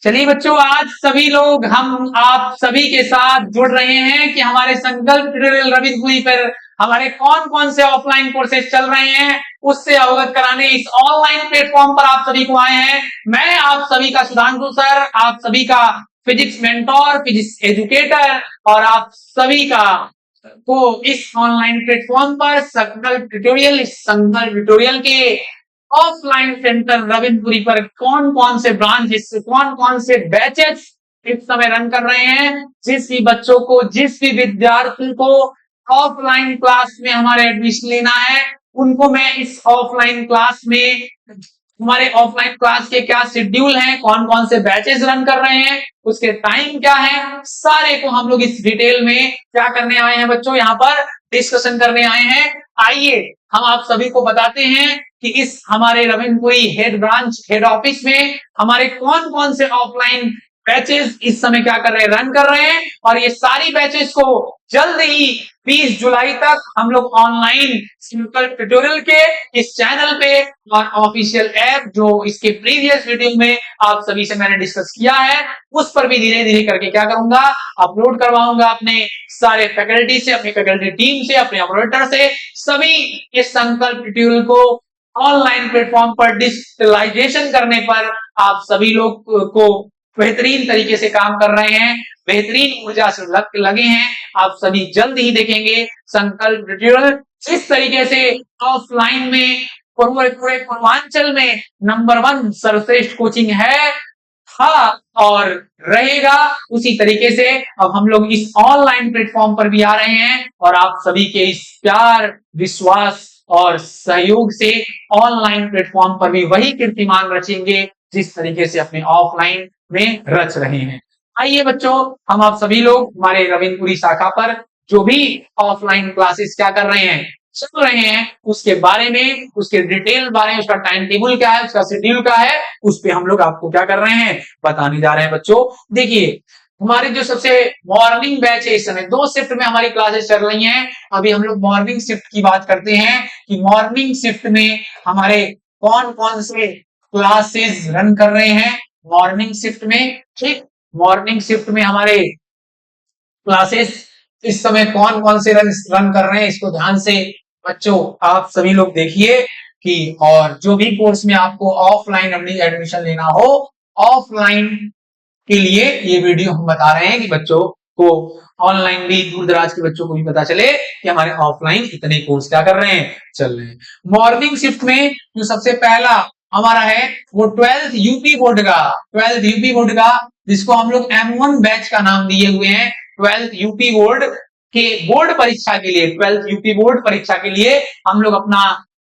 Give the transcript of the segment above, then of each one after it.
चलिए बच्चों, आज सभी लोग हम आप सभी के साथ जुड़ रहे हैं कि हमारे संकल्प ट्यूटोरियल रविंद्रपुरी पर हमारे कौन कौन से ऑफलाइन कोर्सेज चल रहे हैं उससे अवगत कराने इस ऑनलाइन प्लेटफॉर्म पर आप सभी को आए हैं। मैं आप सभी का सुधांशु सर, आप सभी का फिजिक्स मेंटोर, फिजिक्स एजुकेटर और आप सभी का को इस ऑनलाइन प्लेटफॉर्म पर संकल्प ट्यूटोरियल के ऑफलाइन सेंटर रविंद्रपुरी पर कौन कौन से ब्रांच, कौन कौन से बैचेस इस समय रन कर रहे हैं। जिस भी बच्चों को, जिस भी विद्यार्थी को ऑफलाइन क्लास में हमारे एडमिशन लेना है, उनको मैं इस ऑफलाइन क्लास में, हमारे ऑफलाइन क्लास के क्या शेड्यूल हैं, कौन कौन से बैचेस रन कर रहे हैं, उसके टाइम क्या है, सारे को हम लोग इस डिटेल में क्या करने आए हैं बच्चों, यहाँ पर डिस्कशन करने आए हैं। आइए हम आप सभी को बताते हैं कि इस हमारे रविंद्रपुरी हेड ऑफिस में हमारे कौन कौन से ऑफलाइन बैचेस इस समय क्या कर रहे हैं, रन कर रहे हैं। और ये सारी बैचेस को जल्द ही 20 जुलाई तक हम लोग ऑनलाइन सिंपल ट्यूटोरियल के इस चैनल पे और ऑफिशियल ऐप जो इसके प्रीवियस वीडियो में आप सभी से मैंने डिस्कस किया है, उस पर भी धीरे धीरे करके क्या करूंगा, अपलोड करवाऊंगा अपने सारे फैकल्टी से, अपनी फैकल्टी टीम से, अपने ऑपरेटर से। सभी इस संकल्प ट्यूटोरियल को ऑनलाइन प्लेटफॉर्म पर डिजिटलाइजेशन करने पर आप सभी लोग को बेहतरीन तरीके से काम कर रहे हैं, बेहतरीन ऊर्जा से लगे हैं। आप सभी जल्द ही देखेंगे संकल्प ट्यूटोरियल जिस तरीके से ऑफलाइन में पूरे पूर्वांचल में नंबर 1 सर्वश्रेष्ठ कोचिंग है, था और रहेगा, उसी तरीके से अब हम लोग इस ऑनलाइन प्लेटफॉर्म पर भी आ रहे हैं। और आप सभी के इस प्यार, विश्वास और सहयोग से ऑनलाइन प्लेटफॉर्म पर भी वही कीर्तिमान रचेंगे जिस तरीके से अपने ऑफलाइन में रच रहे हैं। आइए बच्चों, हम आप सभी लोग हमारे रविंद्रपुरी शाखा पर जो भी ऑफलाइन क्लासेस क्या कर रहे हैं, चल रहे हैं, उसके बारे में, उसके डिटेल बारे में, उसका टाइम टेबल क्या है, उसका शेड्यूल क्या है, उस पे हम लोग आपको क्या कर रहे हैं, बताने जा रहे हैं। बच्चों देखिए, हमारी जो सबसे मॉर्निंग बैच है, इस समय 2 शिफ्ट में हमारी क्लासेस चल रही हैं। अभी हम लोग मॉर्निंग शिफ्ट की बात करते हैं कि मॉर्निंग शिफ्ट में हमारे कौन कौन से क्लासेस रन कर रहे हैं मॉर्निंग शिफ्ट में। ठीक, मॉर्निंग शिफ्ट में हमारे क्लासेस इस समय कौन कौन से रन कर रहे हैं, इसको ध्यान से बच्चों आप सभी लोग देखिए कि, और जो भी कोर्स में आपको ऑफलाइन एडमिशन लेना हो, ऑफलाइन के लिए ये वीडियो हम बता रहे हैं कि बच्चों को ऑनलाइन भी, दूर दराज के बच्चों को भी पता चले कि हमारे ऑफलाइन इतने कोर्स क्या कर रहे हैं, चल रहे हैं। मॉर्निंग शिफ्ट में जो सबसे पहला हमारा है वो 12th यूपी बोर्ड का, 12th यूपी बोर्ड का, जिसको हम लोग M1 बैच का नाम दिए हुए हैं। 12th यूपी बोर्ड के बोर्ड परीक्षा के लिए, 12th यूपी बोर्ड परीक्षा के लिए हम लोग अपना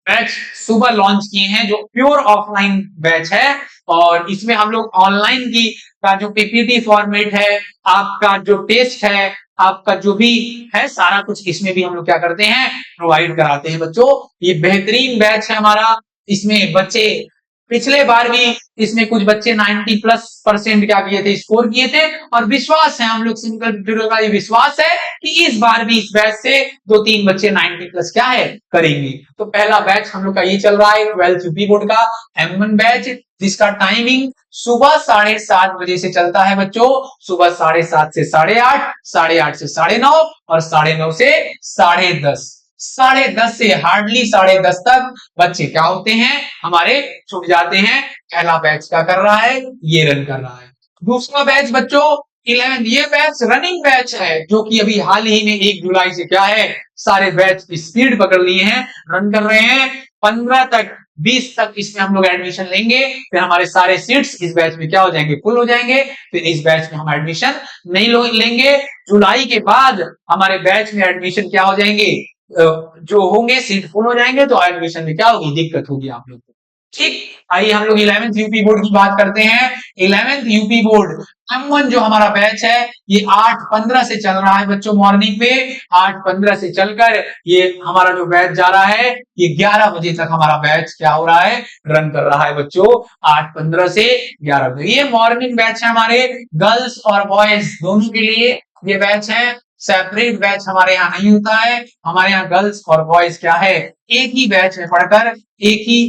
बैच सुबह लॉन्च किए हैं, जो प्योर ऑफलाइन बैच है। और इसमें हम लोग ऑनलाइन की का जो पीपीटी फॉर्मेट है, आपका जो टेस्ट है, आपका जो भी है, सारा कुछ इसमें भी हम लोग क्या करते हैं, प्रोवाइड कराते हैं। बच्चों ये बेहतरीन बैच है हमारा। इसमें बच्चे पिछले बार भी इसमें कुछ बच्चे 90+% क्या किए थे, स्कोर किए थे। और विश्वास है, हम लोग सिंपल ट्यूटोरियल का ये विश्वास है कि इस बार भी इस बैच से 2-3 बच्चे 90+ क्या है, करेंगे। तो पहला बैच हम लोग का ये चल रहा है 12th यूपी बोर्ड का M1 बैच, जिसका टाइमिंग सुबह 7:30 बजे से चलता है बच्चों। सुबह 7:30 से 8:30, 8:30 से 9:30 और 9:30 से 10:30, 10:30 से हार्डली 10:30 तक बच्चे क्या होते हैं, हमारे छूट जाते हैं। पहला बैच क्या कर रहा है, ये रन कर रहा है। दूसरा बैच बच्चों 11, ये बैच रनिंग बैच है, जो कि अभी हाल ही में 1 जुलाई से क्या है, सारे बैच स्पीड पकड़ लिए हैं, रन कर रहे हैं। 15 तक, 20 तक इसमें हम लोग एडमिशन लेंगे, फिर हमारे सारे सीट्स इस बैच में क्या हो जाएंगे, फुल हो जाएंगे। फिर इस बैच में हम एडमिशन नहीं लेंगे। जुलाई के बाद हमारे बैच में एडमिशन क्या हो जाएंगे, जो होंगे सीट फुल हो जाएंगे, तो एडमिशन में क्या होगी, दिक्कत होगी आप लोग को। ठीक, आइए हम लोग 11th यूपी बोर्ड की बात करते हैं। 11th यूपी बोर्ड M1 जो हमारा बैच है, ये 8:15 से चल रहा है बच्चों मॉर्निंग में। 8:15 से चलकर ये हमारा जो बैच जा रहा है, ये 11 बजे तक हमारा बैच क्या हो रहा है, रन कर रहा है बच्चों। 8:15 से 11 बजे ये मॉर्निंग बैच है हमारे गर्ल्स और बॉयज दोनों के लिए। ये बैच है, सेपरेट बैच हमारे यहाँ नहीं होता है। हमारे यहाँ गर्ल्स और बॉयज क्या है, एक ही बैच में पढ़कर, एक ही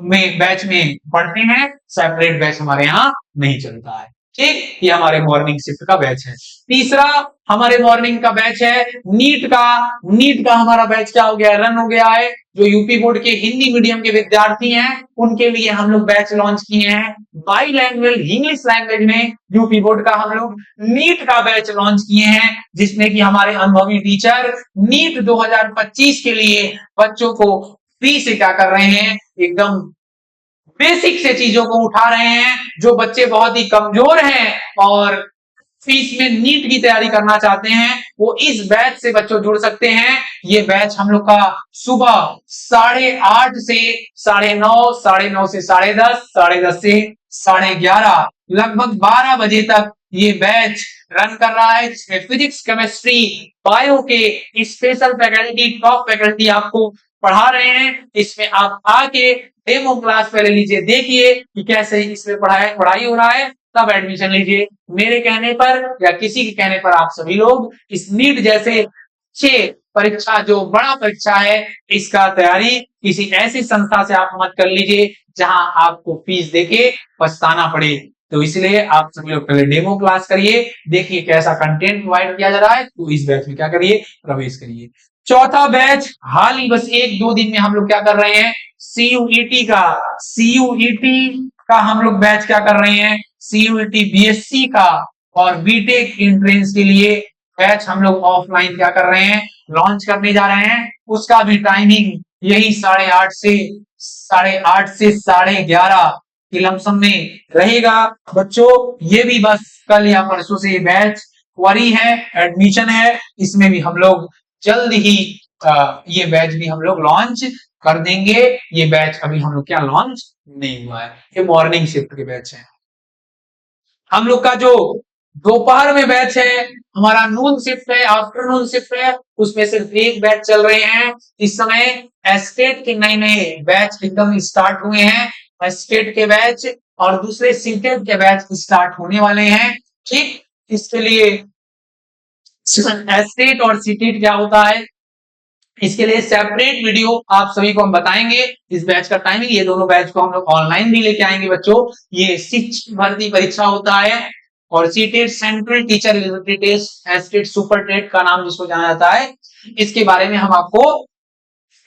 में बैच में पढ़ते हैं, सेपरेट बैच हमारे यहाँ नहीं चलता है। ठीक, ये हमारे मॉर्निंग शिफ्ट का बैच है। तीसरा हमारे मॉर्निंग का बैच है नीट का। नीट का हमारा बैच क्या हो गया, रन हो गया है। जो यूपी बोर्ड के हिंदी मीडियम के विद्यार्थी हैं उनके लिए हम लोग बैच लॉन्च किए हैं। बाई लैंग्वेज इंग्लिश लैंग्वेज में यूपी बोर्ड का हम लोग नीट का बैच लॉन्च किए हैं, जिसमें कि हमारे अनुभवी टीचर नीट 2025 के लिए बच्चों को फ्री से क्या कर रहे हैं, एकदम बेसिक से चीजों को उठा रहे हैं। जो बच्चे बहुत ही कमजोर हैं और फीस में नीट की तैयारी करना चाहते हैं, वो इस बैच से बच्चों जुड़ सकते हैं। ये बैच हम लोग का सुबह 8:30 से 9:30, 9:30 से 10:30, 10:30 से 11:30, लगभग 12 बजे तक ये बैच रन कर रहा है, जिसमें फिजिक्स, केमिस्ट्री, बायो के स्पेशल फैकल्टी, टॉप फैकल्टी आपको पढ़ा रहे हैं। इसमें आप आके डेमो क्लास पहले लीजिए, देखिए कि कैसे इसमें पढ़ाई हो रहा है, तब एडमिशन लीजिए। मेरे कहने पर या किसी के कहने पर आप सभी लोग इस नीट जैसे अच्छे परीक्षा, जो बड़ा परीक्षा है, इसका तैयारी किसी ऐसी संस्था से आप मत कर लीजिए जहां आपको फीस देके पछताना पड़े। तो इसलिए आप सभी लोग पहले डेमो क्लास करिए, देखिए कैसा कंटेंट प्रोवाइड किया जा रहा है, तो इस बैच में क्या करिए, प्रवेश करिए। चौथा बैच हाल ही बस 1-2 दिन में हम लोग क्या कर रहे हैं, सीयूईटी का हम लोग बैच क्या कर रहे हैं, सीयूईटी बीएससी का और बीटेक एंट्रेंस के लिए बैच हम लोग ऑफलाइन क्या कर रहे हैं, लॉन्च करने जा रहे हैं। उसका भी टाइमिंग यही 8:30 से 11:30 की लमसम में रहेगा। बच्चों ये भी बस कल या परसों से ये बैच क्वारी है, एडमिशन है, इसमें भी हम लोग जल्द ही ये बैच भी हम लोग लॉन्च कर देंगे। ये बैच अभी हम लोग क्या लॉन्च नहीं हुआ है, ये मॉर्निंग शिफ्ट के बैच है। हम लोग का जो दोपहर में बैच है, हमारा नून शिफ्ट है, आफ्टरनून शिफ्ट है, उसमें सिर्फ एक बैच चल रहे हैं। इस समय एस्टेट के नए नए बैच एकदम स्टार्ट हुए हैं, एस्टेट के बैच और दूसरे सीटेट के बैच स्टार्ट होने वाले हैं। ठीक, इसके लिए एस्टेट और सीटेट क्या होता है, इसके लिए सेपरेट वीडियो आप सभी को हम बताएंगे। इस बैच का टाइमिंग, ये दोनों बैच को हम लोग ऑनलाइन भी लेके आएंगे बच्चों। ये शिक्षक भर्ती परीक्षा होता है और CTET central teacher eligibility test, STET super TET का नाम जिसको जाना जाता है, इसके बारे में हम आपको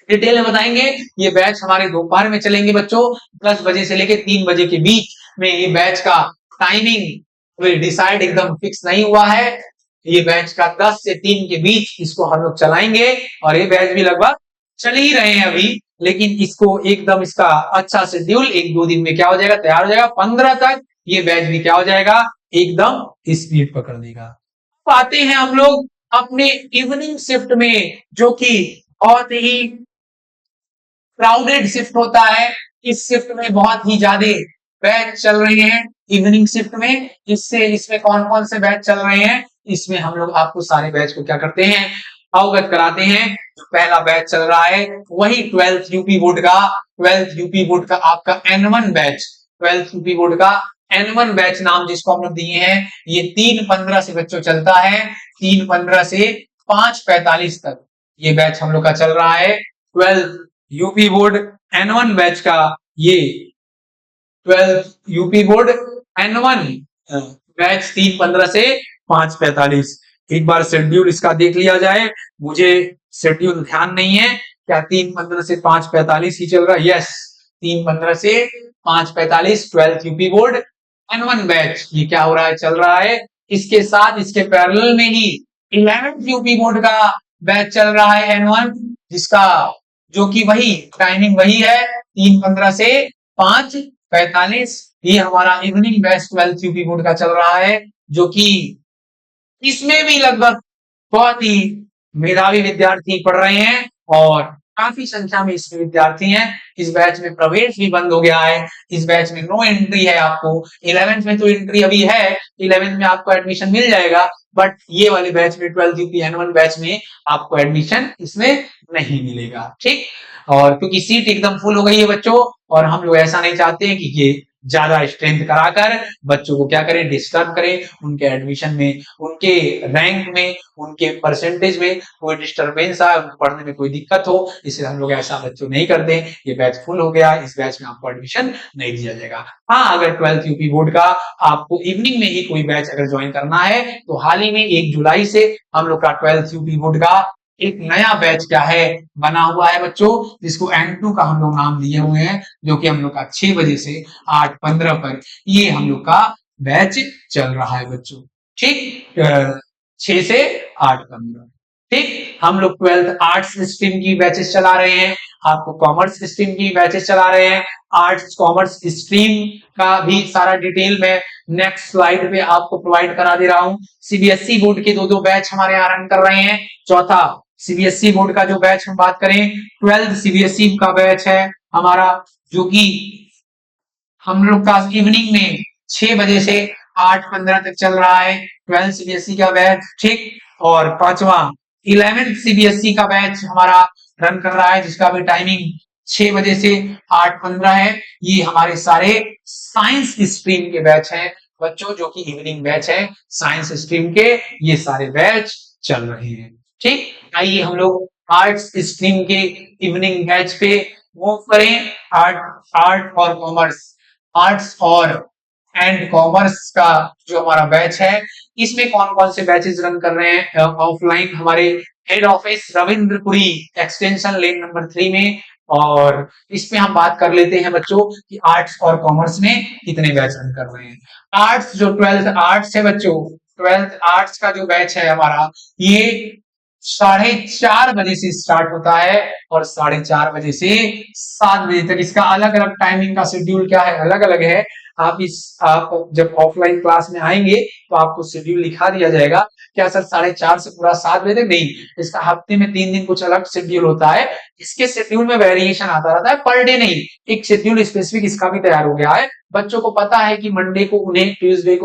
डिटेल में बताएंगे। ये बैच हमारे दोपहर में चलेंगे बच्चों, 10 बजे से लेकर 3 बजे के बीच में। ये बैच का टाइमिंग डिसाइड एकदम फिक्स नहीं हुआ है। ये बैच का 10 से 3 के बीच इसको हम लोग चलाएंगे और ये बैच भी लगभग चल ही रहे हैं अभी, लेकिन इसको एकदम इसका अच्छा शेड्यूल 1-2 दिन में क्या हो जाएगा, तैयार हो जाएगा। 15 तक ये बैच भी क्या हो जाएगा, एकदम स्पीड पकड़ देगा। आते हैं हम लोग अपने इवनिंग शिफ्ट में, जो कि बहुत ही क्राउडेड शिफ्ट होता है। इस शिफ्ट में बहुत ही ज्यादा बैच चल रहे हैं इवनिंग शिफ्ट में। इसमें कौन कौन से बैच चल रहे हैं, इसमें हम लोग आपको सारे बैच को क्या करते हैं, अवगत कराते हैं। जो पहला बैच चल रहा है वही 12th यूपी बोर्ड का आपका N1 batch, 12th UP board का N1 बैच नाम जिसको हम लोग दिए हैं। ये 3:15 से बच्चों चलता है, 3:15 से 5:45 तक ये बैच हम लोग का चल रहा है। 12th UP board N1 batch का ये 12th UP board N1 batch 3:15 से 5:45। एक बार शेड्यूल इसका देख लिया जाए, मुझे शेड्यूल ध्यान नहीं है, क्या 3:15 से 5:45 ही चल रहा है? यस, 3:15 से 5:45 12th UP board N1 batch ये क्या हो रहा है, चल रहा है। इसके साथ इसके पैरेलल में ही 11th यूपी बोर्ड का बैच चल रहा है N1, जिसका जो कि वही टाइमिंग वही है 3:15 से 5:45। ये हमारा evening batch 12th UP board का चल रहा है, जो कि इसमें भी लगभग बहुत ही मेधावी विद्यार्थी पढ़ रहे हैं और काफी संख्या में इसमें विद्यार्थी हैं। इस बैच में प्रवेश भी बंद हो गया है, इस बैच में नो एंट्री है आपको। 11th में तो एंट्री अभी है, 11th में आपको एडमिशन मिल जाएगा, बट ये वाले बैच में 12th यूपी N1 बैच में आपको एडमिशन इसमें नहीं मिलेगा। ठीक, और क्योंकि सीट एकदम फुल हो गई है बच्चों, और हम लोग ऐसा नहीं चाहते हैं कि ये ज्यादा स्ट्रेंथ कराकर बच्चों को क्या करें, डिस्टर्ब करें, उनके एडमिशन में, उनके रैंक में, उनके परसेंटेज में कोई डिस्टर्बेंस आए, उनको पढ़ने में कोई दिक्कत हो, इसलिए हम लोग ऐसा बच्चों नहीं करते। ये बैच फुल हो गया, इस बैच में आपको एडमिशन नहीं दिया जाएगा। हाँ, अगर 12th यूपी बोर्ड का आपको इवनिंग में ही कोई बैच अगर ज्वाइन करना है तो हाल ही में 1 जुलाई से हम लोग का 12th यूपी बोर्ड का एक नया बैच क्या है बना हुआ है बच्चों, जिसको N2 का हम लोग नाम दिए हुए हैं, जो कि हम लोग का 6 बजे से 8:15 पर ये हम लोग का बैच चल रहा है बच्चों। ठीक, 6 से 8:15। ठीक, हम लोग 12th आर्ट्स स्ट्रीम की बैचेस चला रहे हैं, आपको कॉमर्स स्ट्रीम की बैचेस चला रहे हैं। आर्ट्स कॉमर्स स्ट्रीम का भी सारा डिटेल में नेक्स्ट स्लाइड पे आपको प्रोवाइड करा दे रहा हूं। सीबीएसई बोर्ड के दो बैच हमारे यहाँ रन कर रहे हैं। चौथा सीबीएसई बोर्ड का जो बैच हम बात करें, 12th सीबीएसई का बैच है हमारा, जो कि हम लोग का इवनिंग में 6 बजे से 8:15 तक चल रहा है 12th सीबीएसई का बैच। ठीक, और पांचवा 11th सीबीएसई का बैच हमारा रन कर रहा है, जिसका भी टाइमिंग 6 बजे से 8:15 है। ये हमारे सारे साइंस स्ट्रीम के बैच हैं बच्चों, जो कि इवनिंग बैच है साइंस स्ट्रीम के, ये सारे बैच चल रहे हैं। ठीक, आइए हम लोग आर्ट्स स्ट्रीम के इवनिंग बैच पे मूव करें। आर्ट और कॉमर्स, आर्ट्स और एंड कॉमर्स का जो हमारा बैच है, इसमें कौन कौन से बैचेस रन कर रहे हैं ऑफलाइन हमारे head office Ravindrapuri extension lane number 3 में। और इसमें हम बात कर लेते हैं बच्चों कि आर्ट्स और कॉमर्स में कितने बैच रन कर रहे हैं। आर्ट्स जो 12th आर्ट्स है बच्चों, 12th आर्ट्स का जो बैच है हमारा, ये 4:30 बजे से स्टार्ट होता है और 4:30 बजे से 7 बजे तक। इसका अलग अलग टाइमिंग का शेड्यूल क्या है, अलग अलग है। आप जब ऑफलाइन क्लास में आएंगे तो आपको शेड्यूल लिखा दिया जाएगा। क्या सर 4:30 से पूरा 7 बजे तक? नहीं, इसका हफ्ते में 3 दिन कुछ अलग शेड्यूल होता है। इसके शेड्यूल में वेरिएशन आता रहता है, पर डे नहीं, एक शेड्यूल स्पेसिफिक इसका भी तैयार हो गया है। बच्चों को पता है कि मंडे ट्यूसडे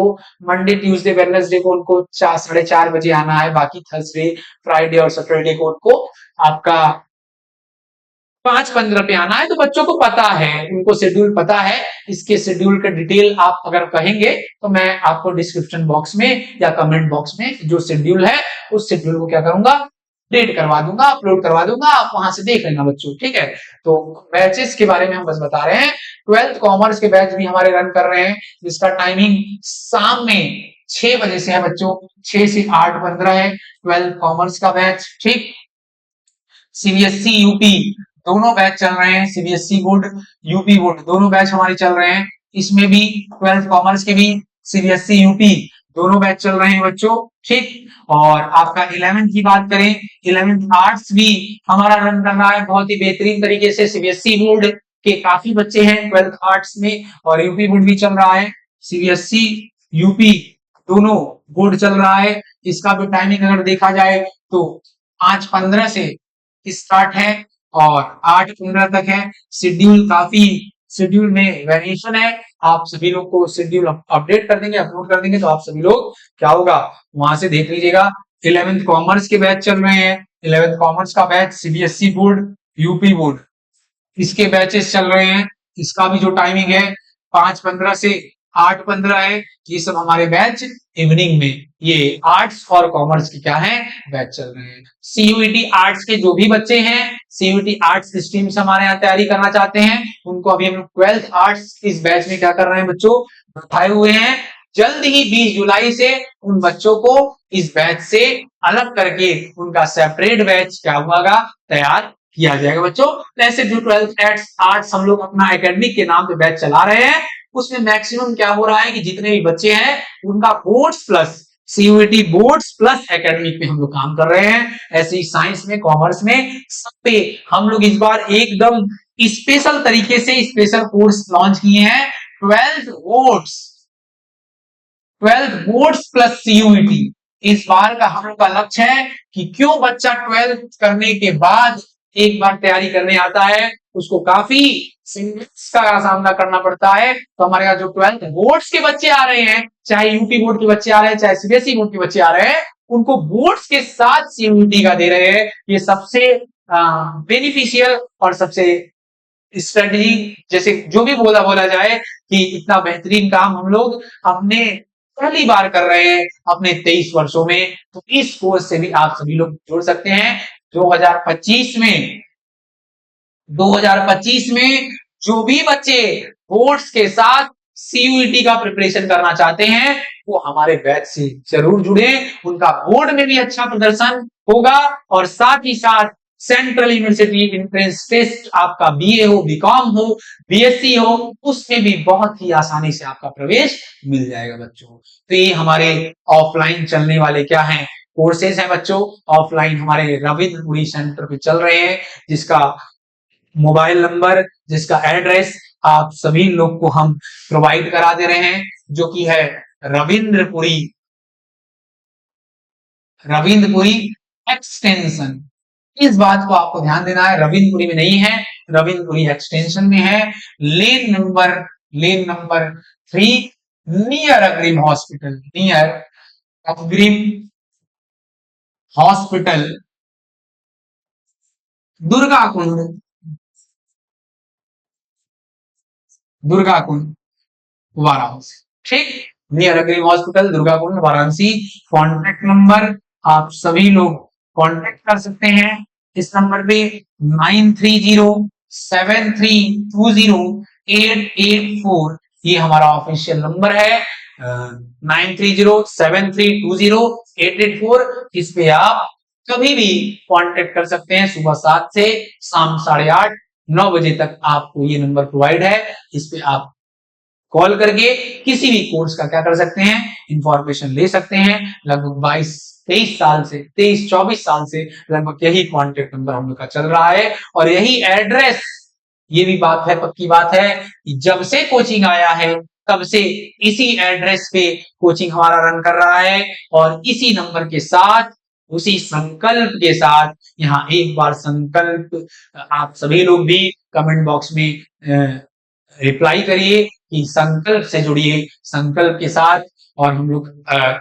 वेडनेसडे को उनको 4:30 बजे आना है, बाकी थर्सडे फ्राइडे और सैटरडे को उनको आपका 5:15 पे आना है। तो बच्चों को पता है, उनको शेड्यूल पता है। इसके शेड्यूल का डिटेल आप अगर कहेंगे तो मैं आपको डिस्क्रिप्शन बॉक्स में या कमेंट बॉक्स में जो शेड्यूल है उस शेड्यूल को क्या करूंगा, अपडेट करवा दूंगा, अपलोड करवा दूंगा, आप वहां से देख लेना बच्चों। ठीक है, तो बैचेस के बारे में हम बस बता रहे हैं। 12th कॉमर्स के बैच भी हमारे रन कर रहे हैं, जिसका टाइमिंग शाम में 6 बजे से है बच्चों, 6 से 8:15 है 12th कॉमर्स का बैच। ठीक, सीबीएसई यूपी दोनों बैच चल रहे हैं, सीबीएसई बोर्ड यूपी बोर्ड दोनों बैच हमारे चल रहे हैं। इसमें भी 12th कॉमर्स के भी सीबीएसई यूपी दोनों बैच चल रहे हैं बच्चों। ठीक, और आपका 11th की बात करें, 11th आर्ट्स भी हमारा रन कर रहा है बहुत ही बेहतरीन तरीके से। सीबीएसई बोर्ड के काफी बच्चे हैं 12th आर्ट्स में, और यूपी बोर्ड भी चल रहा है। सीबीएसई यूपी दोनों बोर्ड चल रहा है। इसका भी टाइमिंग अगर देखा जाए तो 5:15 से स्टार्ट है और 8:15 तक है। शेड्यूल में वेरिएशन है। आप सभी लोग को शेड्यूल अपडेट कर देंगे, अपलोड कर देंगे, तो आप सभी लोग क्या होगा वहां से देख लीजिएगा। 11th कॉमर्स के बैच चल रहे हैं, 11th कॉमर्स का batch CBSE board UP board इसके बैचेस चल रहे हैं। इसका भी जो टाइमिंग है 5:15 से 8:15 है। ये सब हमारे बैच इवनिंग में ये आर्ट्स और कॉमर्स की क्या है बैच चल रहे हैं। सीयूईटी आर्ट्स के जो भी बच्चे हैं, सीयूईटी आर्ट्स स्ट्रीम से हमारे यहाँ तैयारी करना चाहते हैं, उनको अभी हम 12th आर्ट्स इस बैच में क्या कर रहे हैं बच्चों, बैठाए हुए हैं। जल्द ही 20 जुलाई से उन बच्चों को इस बैच से अलग करके उनका सेपरेट बैच क्या होगा, तैयार किया जाएगा बच्चों। ऐसे जो 12th आर्ट्स हम लोग अपना एकेडमिक के नाम पे बैच चला रहे हैं, उसमें मैक्सिमम क्या हो रहा है कि जितने भी बच्चे हैं उनका boards plus CUET boards plus academic पे हम लोग काम कर रहे हैं। ऐसे ही साइंस में, कॉमर्स में, सब पे हम लोग इस बार एकदम स्पेशल तरीके से स्पेशल कोर्स लॉन्च किए हैं। 12 बोर्ड्स प्लस सीयूईटी इस बार का हम लोग का लक्ष्य है कि क्यों बच्चा 12th करने के बाद एक बार तैयारी करने आता है, उसको काफी संघर्ष का सामना करना पड़ता है। तो हमारे यहाँ जो 12th बोर्ड्स के बच्चे आ रहे हैं, चाहे यूपी बोर्ड के बच्चे आ रहे हैं, चाहे सीबीएसई बोर्ड के बच्चे आ रहे हैं, उनको बोर्ड्स के साथ सीयूईटी का दे रहे हैं। ये सबसे बेनिफिशियल और सबसे स्ट्रेटजी, जैसे जो भी बोला जाए कि इतना बेहतरीन काम हम लोग अपने पहली बार कर रहे हैं अपने 23 वर्षों में, तो इस कोर्स से भी आप सभी लोग जुड़ सकते हैं। 2025 में 2025 में जो भी बच्चे बोर्ड्स के साथ सीयूईटी का प्रिपरेशन करना चाहते हैं वो हमारे बैच से जरूर जुड़े। उनका बोर्ड में भी अच्छा प्रदर्शन होगा और साथ ही साथ सेंट्रल यूनिवर्सिटी एंट्रेंस टेस्ट आपका बीए हो, बीकॉम हो, बीएससी हो, उसमें भी बहुत ही आसानी से आपका प्रवेश मिल जाएगा बच्चों। तो ये हमारे ऑफलाइन चलने वाले क्या हैं, कोर्सेज हैं बच्चों। ऑफलाइन हमारे रविंद्र पुरी सेंटर पे चल रहे हैं, जिसका मोबाइल नंबर, जिसका एड्रेस आप सभी लोग को हम प्रोवाइड करा दे रहे हैं, जो कि है रविंद्रपुरी एक्सटेंशन। इस बात को आपको ध्यान देना है, रविंद्रपुरी में नहीं है, रविंद्रपुरी एक्सटेंशन में है। लेन नंबर 3 नियर अग्रिम हॉस्पिटल दुर्गा कुंड वाराणसी। ठीक, नियर अग्रिम हॉस्पिटल दुर्गा कुंड वाराणसी। कॉन्टेक्ट नंबर आप सभी लोग कॉन्टेक्ट कर सकते हैं इस नंबर पे 9307320884। ये हमारा ऑफिशियल नंबर है 9307320884। इस पे आप कभी भी कांटेक्ट कर सकते हैं, सुबह 7 से शाम 8:30 9 बजे तक आपको ये नंबर प्रोवाइड है। इस पे आप कॉल करके किसी भी कोर्स का क्या कर सकते हैं, इंफॉर्मेशन ले सकते हैं। लगभग 23-24 साल से लगभग यही कॉन्टेक्ट नंबर हम लोग का चल रहा है और यही एड्रेस। ये भी बात है, पक्की बात है, जब से कोचिंग आया है तब से इसी एड्रेस पे कोचिंग हमारा रन कर रहा है और इसी नंबर के साथ, उसी संकल्प के साथ। यहाँ एक बार संकल्प आप सभी लोग भी कमेंट बॉक्स में रिप्लाई करिए कि संकल्प से जुड़िए, संकल्प के साथ। और हम लोग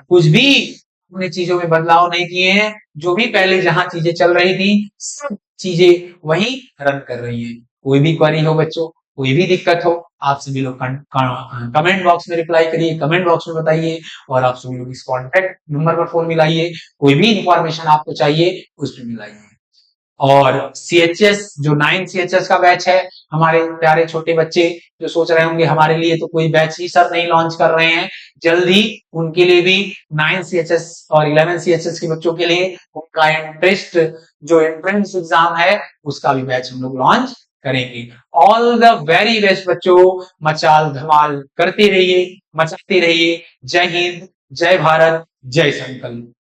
कुछ भी अपने चीजों में बदलाव नहीं किए हैं, जो भी पहले जहां चीजें चल रही थी सब चीजें वही रन कर रही हैं। कोई भी क्वेरी हो बच्चों, कोई भी दिक्कत हो, आप सभी लोग कमेंट बॉक्स में रिप्लाई करिए, कमेंट बॉक्स में बताइए और आप सभी लोग इस कॉन्टेक्ट नंबर पर फोन मिलाइए। कोई भी इंफॉर्मेशन आपको चाहिए उस पर मिलाइए। और CHS जो 9 CHS का बैच है, हमारे प्यारे छोटे बच्चे जो सोच रहे होंगे हमारे लिए तो कोई बैच ही सर नहीं लॉन्च कर रहे हैं, जल्द ही उनके लिए भी 9 CHS और 11 CHS के बच्चों के लिए उनका इंटरेस्ट जो एंट्रेंस एग्जाम है उसका भी बैच हम लोग लॉन्च करेंगे। ऑल द वेरी बेस्ट बच्चों, मचाल धमाल करते रहिए, मचाते रहिए। जय हिंद, जय भारत, जय संकल्प।